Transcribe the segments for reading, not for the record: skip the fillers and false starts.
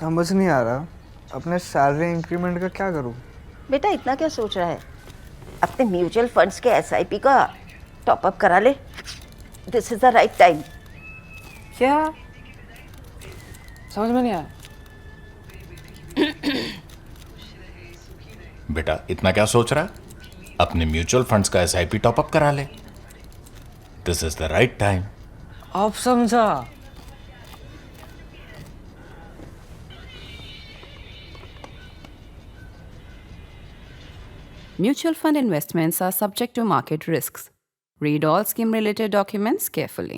समझ नहीं आ रहा अपने सैलरी इंक्रीमेंट का क्या करूं। बेटा इतना क्या सोच रहा है? अपने म्यूचुअल फंड्स के एसआईपी का टॉप अप करा ले। This is the right time. क्या? समझ में नहीं आया। बेटा इतना क्या सोच रहा है? अपने म्यूचुअल फंड्स का एसआईपी टॉपअप करा ले। This is the right time. अब समझा। Mutual fund investments are subject to market risks. Read all scheme-related documents carefully.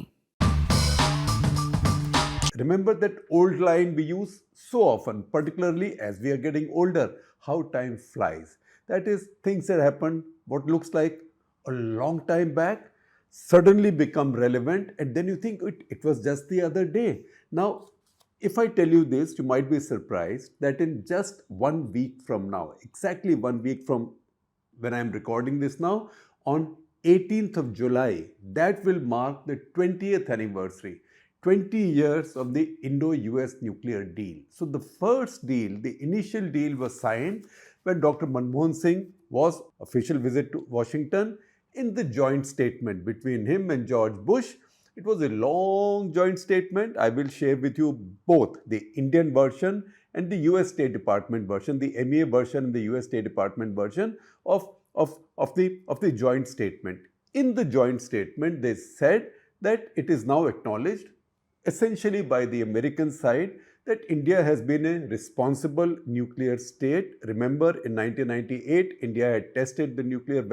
Remember that old line we use so often, particularly as we are getting older, how time flies. That is, things that happened, what looks like a long time back, suddenly become relevant, and then you think it was just the other day. Now, if I tell you this, you might be surprised that in just 1 week from now, exactly 1 week from when I am recording this now, on 18th of July, that will mark the 20th anniversary. 20 years of the Indo-US nuclear deal. So the first deal, the initial deal was signed when Dr. Manmohan Singh was official visit to Washington. In the joint statement between him and George Bush, it was a long joint statement. I will share with you both the Indian version and the US State Department version, the MEA version and the US State Department version of the joint statement. In the joint statement, they said that it is now acknowledged essentially by the American side that India has been a responsible nuclear state. Remember, in 1998, India had tested the nuclear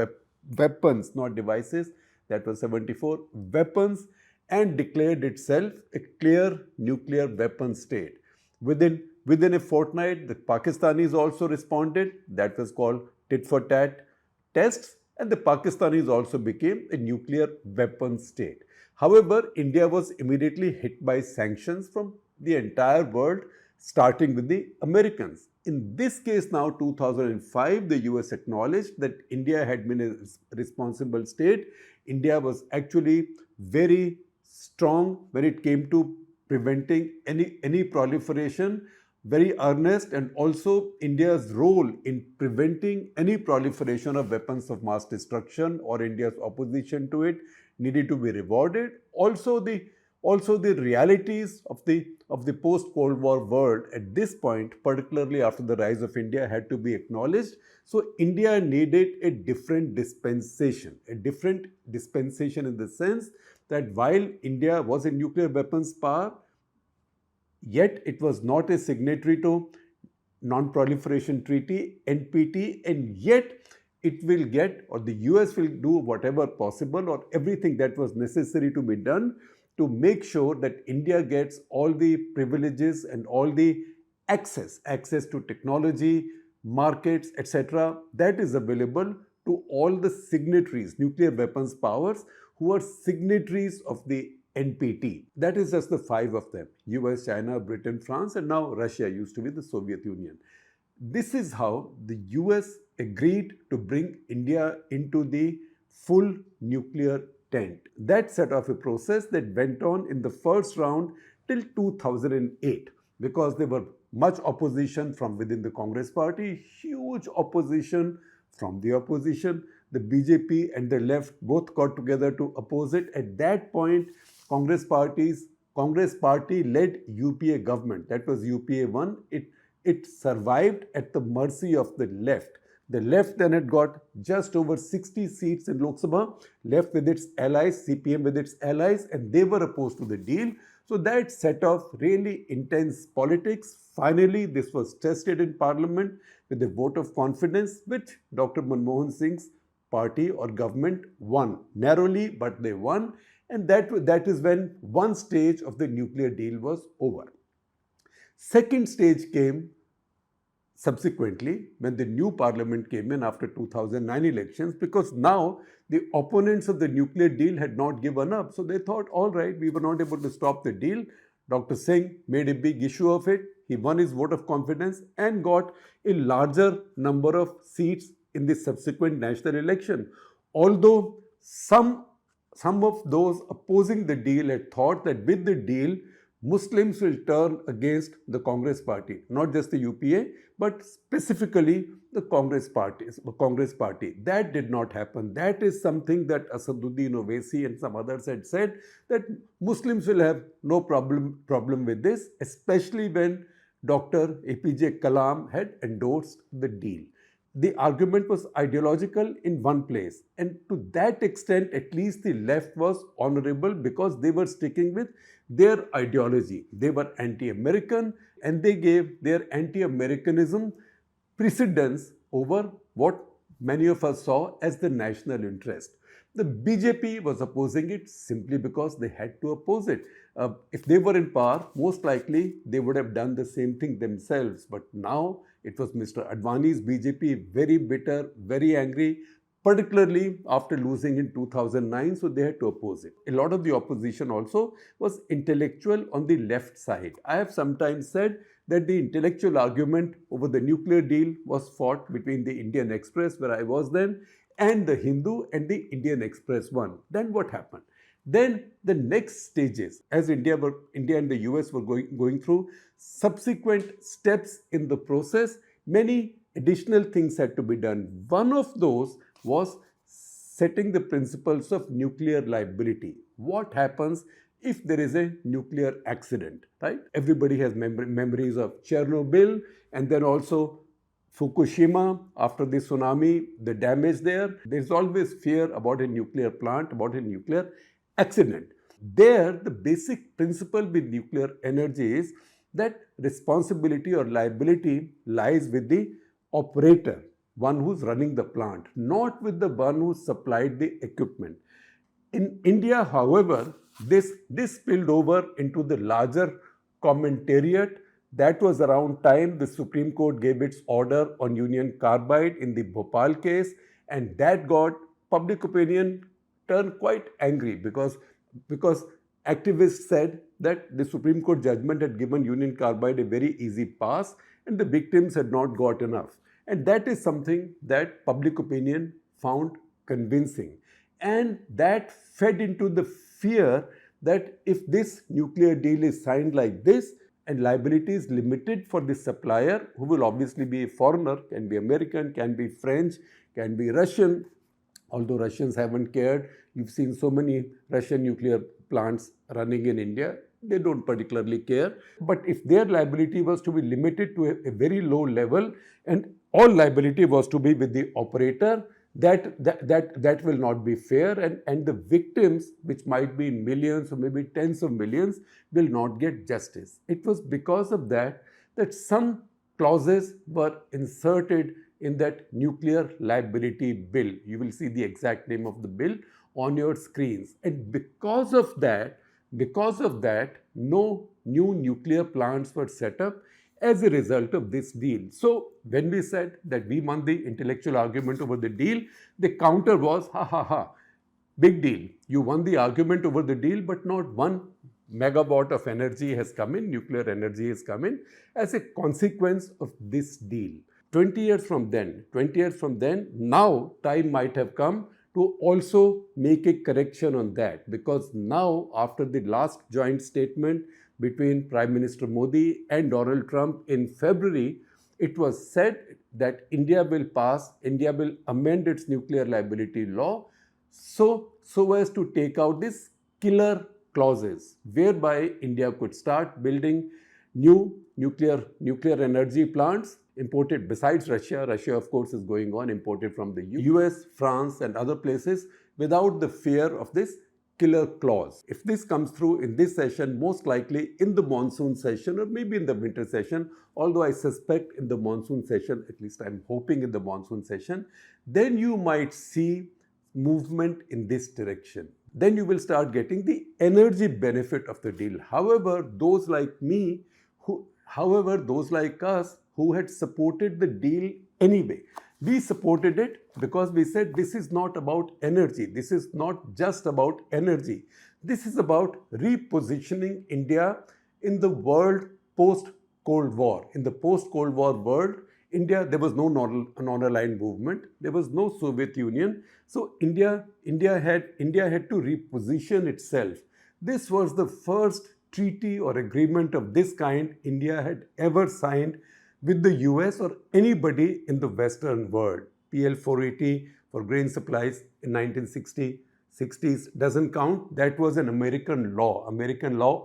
weapons, not devices, that was 74, weapons, and declared itself a clear nuclear weapon state. Within a fortnight, the Pakistanis also responded. That was called tit for tat tests, and the Pakistanis also became a nuclear weapon state. However, India was immediately hit by sanctions from the entire world, starting with the Americans. In this case now, 2005, the US acknowledged that India had been a responsible state. India was actually very strong when it came to preventing any proliferation, very earnest, and also India's role in preventing any proliferation of weapons of mass destruction or India's opposition to it needed to be rewarded. Also the realities of the post-Cold War world at this point, particularly after the rise of India, had to be acknowledged. So India needed a different dispensation in the sense that while India was a nuclear weapons power, yet it was not a signatory to Non-Proliferation Treaty, NPT, and yet it will get, or the US will do whatever possible or everything that was necessary to be done to make sure that India gets all the privileges and all the access to technology, markets, etc. that is available to all the signatories, nuclear weapons powers, who are signatories of the NPT. That is just the 5 of them: US, China, Britain, France, and now Russia, used to be the Soviet Union. This is how the US agreed to bring India into the full nuclear tent. That set off a process that went on in the first round till 2008, because there were much opposition from within the Congress party, huge opposition from the opposition. The BJP and the left both got together to oppose it. At that point, Congress party led UPA government, that was UPA 1, it survived at the mercy of the left. The left then had got just over 60 seats in Lok Sabha, left with its allies, CPM with its allies, and they were opposed to the deal. So that set off really intense politics. Finally, this was tested in Parliament with a vote of confidence, which Dr. Manmohan Singh's party or government won. Narrowly, but they won. And that is when one stage of the nuclear deal was over. Second stage came subsequently when the new parliament came in after 2009 elections, because now the opponents of the nuclear deal had not given up. So they thought, all right, we were not able to stop the deal. Dr. Singh made a big issue of it. He won his vote of confidence and got a larger number of seats in the subsequent national election. Although some of those opposing the deal had thought that with the deal, Muslims will turn against the Congress party, not just the UPA, but specifically the Congress party. That did not happen. That is something that Asaduddin Owaisi and some others had said, that Muslims will have no problem with this, especially when Dr. APJ Kalam had endorsed the deal. The argument was ideological in one place, and to that extent at least the left was honorable because they were sticking with their ideology. They were anti-American and they gave their anti-Americanism precedence over what many of us saw as the national interest. The BJP was opposing it simply because they had to oppose it. If they were in power, most likely they would have done the same thing themselves. But now it was Mr. Advani's BJP, very bitter, very angry, particularly after losing in 2009, so they had to oppose it. A lot of the opposition also was intellectual on the left side. I have sometimes said that the intellectual argument over the nuclear deal was fought between the Indian Express, where I was then, and the Hindu and the Indian Express one. Then what happened? Then the next stages, as India and the US were going through subsequent steps in the process, many additional things had to be done. One of those was setting the principles of nuclear liability. What happens if there is a nuclear accident, right? Everybody has memories of Chernobyl and then also Fukushima after the tsunami, the damage there. There's always fear about a nuclear plant, about a nuclear accident. There, the basic principle with nuclear energy is that responsibility or liability lies with the operator, one who's running the plant, not with the one who supplied the equipment. In India, however, this spilled over into the larger commentariat. That was around time the Supreme Court gave its order on Union Carbide in the Bhopal case, and that got public opinion turned quite angry because activists said that the Supreme Court judgment had given Union Carbide a very easy pass and the victims had not got enough. And that is something that public opinion found convincing. And that fed into the fear that if this nuclear deal is signed like this and liability is limited for the supplier, who will obviously be a foreigner, can be American, can be French, can be Russian, although Russians haven't cared. You've seen so many Russian nuclear plants running in India. They don't particularly care. But if their liability was to be limited to a very low level and all liability was to be with the operator, that will not be fair, and the victims, which might be in millions or maybe tens of millions, will not get justice. It was because of that some clauses were inserted in that nuclear liability bill. You will see the exact name of the bill on your screens. And because of that, no new nuclear plants were set up as a result of this deal. So when we said that we won the intellectual argument over the deal, the counter was, big deal. You won the argument over the deal, but not 1 megawatt of energy has come in, nuclear energy has come in as a consequence of this deal. 20 years from then, now time might have come to also make a correction on that, because now after the last joint statement between Prime Minister Modi and Donald Trump in February, it was said that India will amend its nuclear liability law so as to take out these killer clauses, whereby India could start building new nuclear energy plants imported besides Russia. Russia, of course, is going on, imported from the US, France, and other places without the fear of this killer clause. If this comes through in this session, most likely in the monsoon session or maybe in the winter session, although I suspect in the monsoon session, at least I'm hoping in the monsoon session, then you might see movement in this direction. Then you will start getting the energy benefit of the deal. However, those like us who had supported the deal anyway, we supported it because we said this is not about energy. This is not just about energy. This is about repositioning India in the world post-Cold War. In the post-Cold War world, India, there was no non-aligned movement. There was no Soviet Union. So India had to reposition itself. This was the first treaty or agreement of this kind India had ever signed with the US or anybody in the Western world. PL 480 for grain supplies in 1960s doesn't count. That was an American law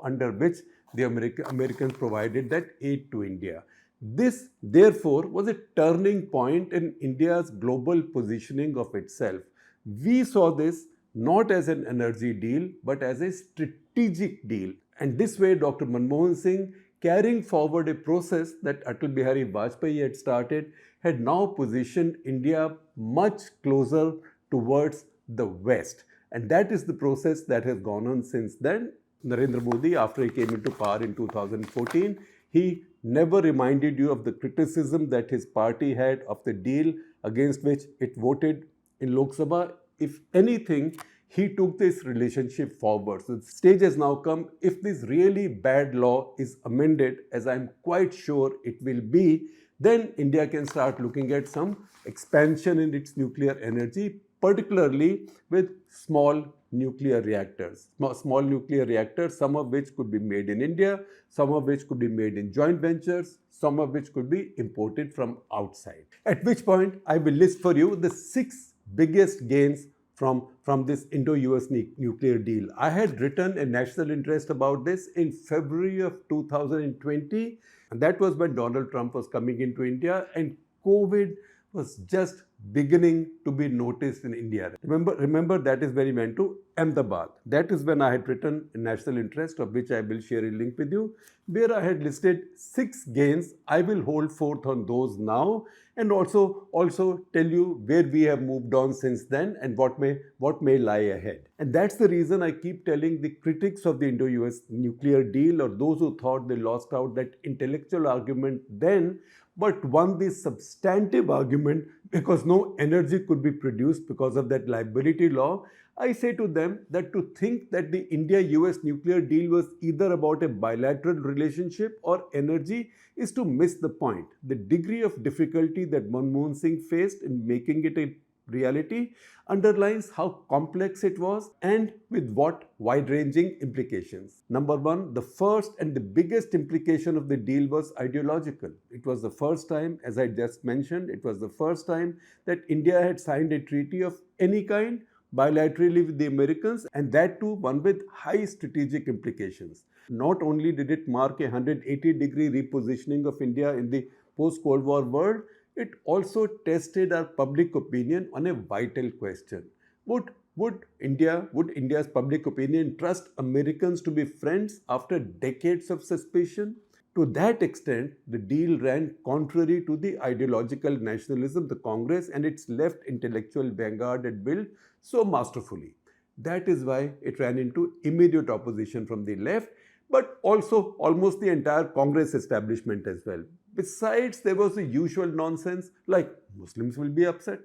under which the Americans provided that aid to India. This, therefore, was a turning point in India's global positioning of itself. We saw this not as an energy deal, but as a strategic deal. And this way, Dr. Manmohan Singh, carrying forward a process that Atal Bihari Vajpayee had started, had now positioned India much closer towards the West. And that is the process that has gone on since then. Narendra Modi, after he came into power in 2014, he never reminded you of the criticism that his party had of the deal against which it voted in Lok Sabha. If anything, he took this relationship forward. So the stage has now come. If this really bad law is amended, as I'm quite sure it will be, then India can start looking at some expansion in its nuclear energy, particularly with small nuclear reactors. Small nuclear reactors, some of which could be made in India, some of which could be made in joint ventures, some of which could be imported from outside. At which point, I will list for you the 6 biggest gains from this Indo-US nuclear deal. I had written a national interest about this in February of 2020, and that was when Donald Trump was coming into India and COVID was just beginning to be noticed in India. Remember that is when he went to Ahmedabad. That is when I had written a national interest, of which I will share a link with you, where I had listed 6 gains. I will hold forth on those now and also tell you where we have moved on since then and what may lie ahead. And that's the reason I keep telling the critics of the Indo-US nuclear deal, or those who thought they lost out that intellectual argument then, but won the substantive argument because no energy could be produced because of that liability law. I say to them that to think that the India-US nuclear deal was either about a bilateral relationship or energy is to miss the point. The degree of difficulty that Manmohan Singh faced in making it a reality underlines how complex it was and with what wide-ranging implications. Number one, the first and the biggest implication of the deal was ideological. It was the first time, as I just mentioned, it was the first time that India had signed a treaty of any kind bilaterally with the Americans, and that too one with high strategic implications. Not only did it mark a 180-degree repositioning of India in the post-Cold War world, it also tested our public opinion on a vital question. Would India's public opinion trust Americans to be friends after decades of suspicion? To that extent, the deal ran contrary to the ideological nationalism the Congress and its left intellectual vanguard had built so masterfully. That is why it ran into immediate opposition from the left, but also almost the entire Congress establishment as well. Besides, there was the usual nonsense like Muslims will be upset.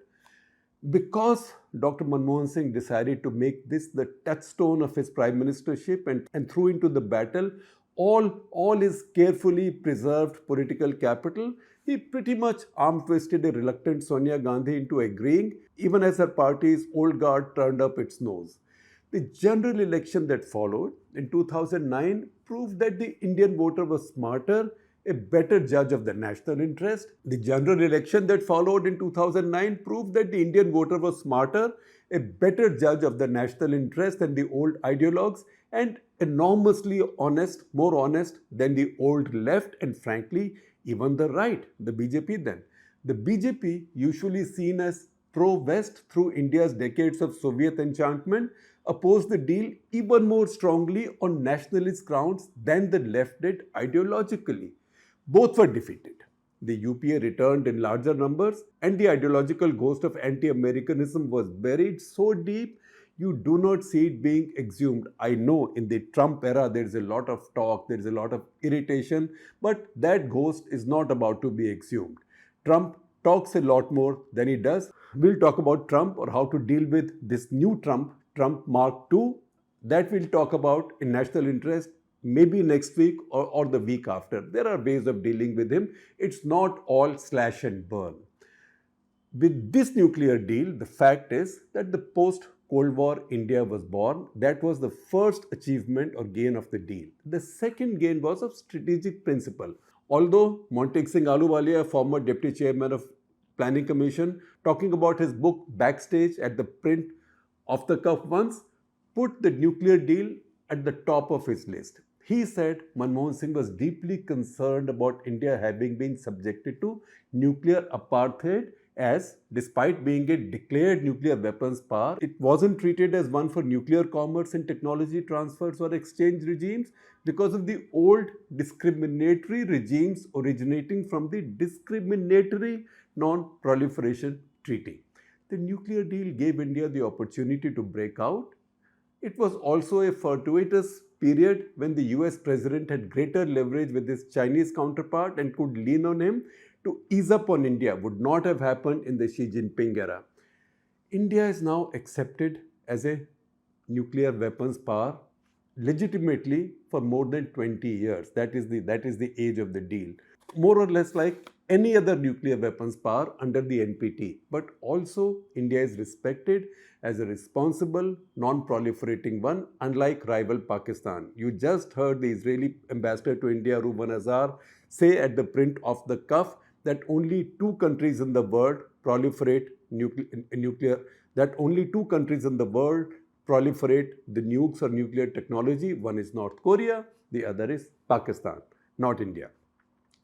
Because Dr. Manmohan Singh decided to make this the touchstone of his prime ministership and threw into the battle all his carefully preserved political capital, he pretty much arm-twisted a reluctant Sonia Gandhi into agreeing, even as her party's old guard turned up its nose. The general election that followed in 2009 proved that the Indian voter was smarter, a better judge of the national interest. The general election that followed in 2009 proved that the Indian voter was smarter, a better judge of the national interest than the old ideologues, and enormously honest, more honest than the old left and frankly, even the right, the BJP then. The BJP, usually seen as pro-West through India's decades of Soviet enchantment, opposed the deal even more strongly on nationalist grounds than the left did ideologically. Both were defeated. The UPA returned in larger numbers and the ideological ghost of anti-Americanism was buried so deep you do not see it being exhumed. I know in the Trump era there is a lot of talk, there is a lot of irritation, but that ghost is not about to be exhumed. Trump talks a lot more than he does. We'll talk about Trump or how to deal with this new Trump Mark II. That we'll talk about in National Interest maybe next week or the week after. There are ways of dealing with him. It's not all slash and burn. With this nuclear deal, the fact is that the Cold War India was born. That was the first achievement or gain of the deal. The second gain was of strategic principle. Although Montek Singh Ahluwalia, former deputy chairman of Planning Commission, talking about his book Backstage at the Print of the Cuff once, put the nuclear deal at the top of his list. He said Manmohan Singh was deeply concerned about India having been subjected to nuclear apartheid, as despite being a declared nuclear weapons power, it wasn't treated as one for nuclear commerce and technology transfers or exchange regimes because of the old discriminatory regimes originating from the Discriminatory Non-Proliferation Treaty. The nuclear deal gave India the opportunity to break out. It was also a fortuitous period when the US president had greater leverage with his Chinese counterpart and could lean on him to ease up on India. Would not have happened in the Xi Jinping era. India is now accepted as a nuclear weapons power legitimately for more than 20 years. That is the age of the deal. More or less like any other nuclear weapons power under the NPT. But also India is respected as a responsible, non-proliferating one, unlike rival Pakistan. You just heard the Israeli ambassador to India, Reuven Azar, say at the Print of the Cuff that only two countries in the world proliferate that only two countries in the world proliferate the nukes or nuclear technology. One is North Korea, the other is Pakistan, not India.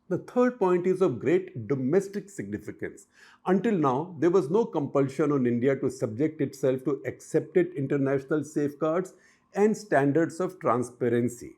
The third point is of great domestic significance. Until now, there was no compulsion on India to subject itself to accepted international safeguards and standards of transparency.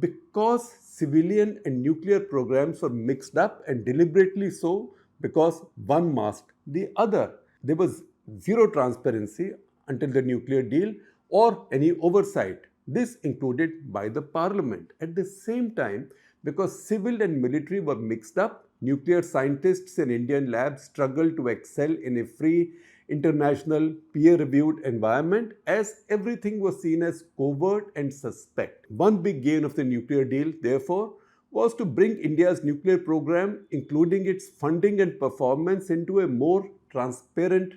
Because civilian and nuclear programs were mixed up, and deliberately so, because one masked the other. There was zero transparency until the nuclear deal or any oversight. This included by the parliament. At the same time, because civil and military were mixed up, nuclear scientists in Indian labs struggled to excel in a free, international, peer-reviewed environment, as everything was seen as covert and suspect. One big gain of the nuclear deal, therefore, was to bring India's nuclear program, including its funding and performance, into a more transparent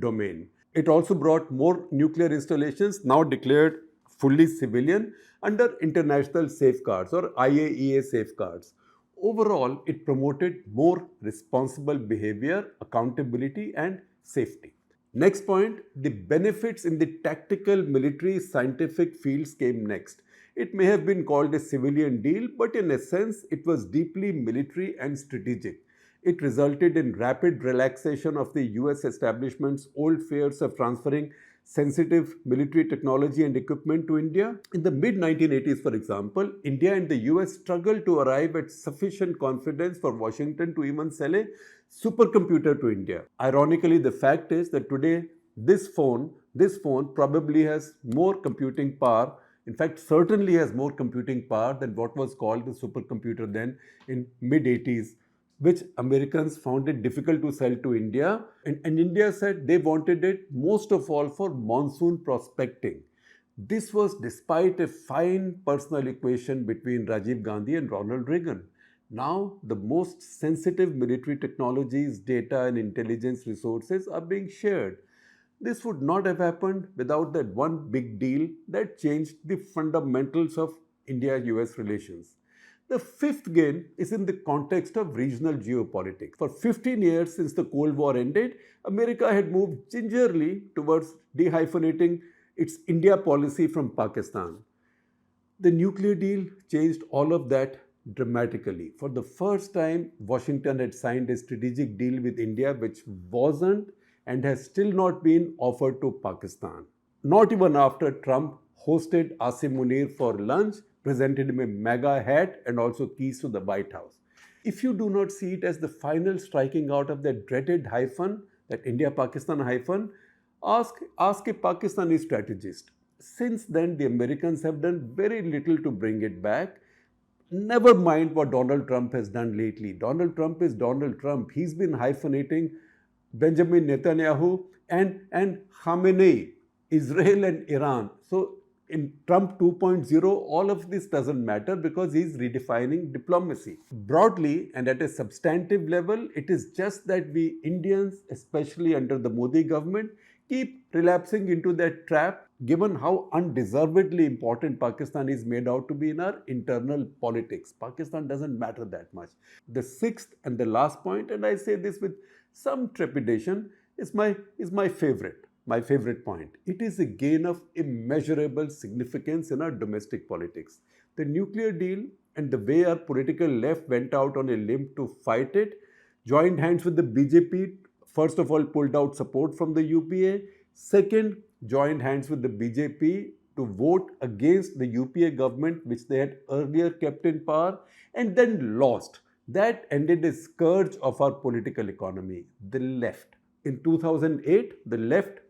domain. It also brought more nuclear installations, now declared fully civilian, under international safeguards or IAEA safeguards. Overall, it promoted more responsible behavior, accountability, and safety. Next point, the benefits in the tactical, military, scientific fields came next. It may have been called a civilian deal, but in essence, it was deeply military and strategic. It resulted in rapid relaxation of the US establishment's old fears of transferring sensitive military technology and equipment to India. In the mid-1980s, for example, India and the US struggled to arrive at sufficient confidence for Washington to even sell a supercomputer to India. Ironically, the fact is that today this phone probably has more computing power, in fact certainly has more computing power than what was called the supercomputer then in mid-80s, which Americans found it difficult to sell to India. And India said they wanted it most of all for monsoon prospecting. This was despite a fine personal equation between Rajiv Gandhi and Ronald Reagan. Now, the most sensitive military technologies, data and intelligence resources are being shared. This would not have happened without that one big deal that changed the fundamentals of India-US relations. The fifth gain is in the context of regional geopolitics. For 15 years since the Cold War ended, America had moved gingerly towards dehyphenating its India policy from Pakistan. The nuclear deal changed all of that dramatically. For the first time, Washington had signed a strategic deal with India which wasn't and has still not been offered to Pakistan. Not even after Trump hosted Asim Munir for lunch, presented him a MAGA hat and also keys to the White House. If you do not see it as the final striking out of that dreaded hyphen, that India-Pakistan hyphen, ask a Pakistani strategist. Since then, the Americans have done very little to bring it back. Never mind what Donald Trump has done lately. Donald Trump is Donald Trump. He's been hyphenating Benjamin Netanyahu and Khamenei, Israel and Iran. So in Trump 2.0, all of this doesn't matter because he's redefining diplomacy. Broadly and at a substantive level, it is just that we Indians, especially under the Modi government, keep relapsing into that trap given how undeservedly important Pakistan is made out to be in our internal politics. Pakistan doesn't matter that much. The sixth and the last point, and I say this with some trepidation, is my favorite point. It is a gain of immeasurable significance in our domestic politics. The nuclear deal and the way our political left went out on a limb to fight it, joined hands with the BJP, first of all pulled out support from the UPA, second joined hands with the BJP to vote against the UPA government which they had earlier kept in power and then lost. That ended a scourge of our political economy, the left. In 2008, the left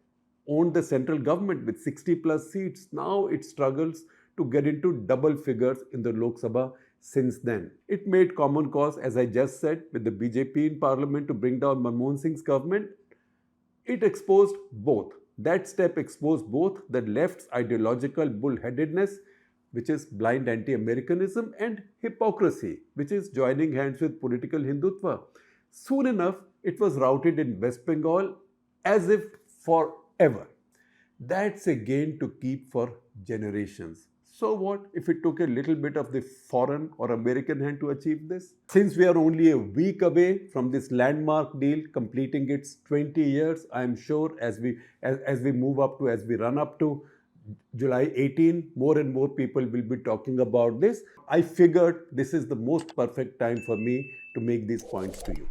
owned the central government with 60 plus seats. Now it struggles to get into double figures in the Lok Sabha since then. It made common cause, as I just said, with the BJP in parliament to bring down Manmohan Singh's government. It exposed both. That step exposed both the left's ideological bullheadedness, which is blind anti-Americanism, and hypocrisy, which is joining hands with political Hindutva. Soon enough, it was routed in West Bengal as if forever. That's a gain to keep for generations. So what if it took a little bit of the foreign or American hand to achieve this? Since we are only a week away from this landmark deal completing its 20 years, I am sure as we run up to July 18, more and more people will be talking about this. I figured this is the most perfect time for me to make these points to you.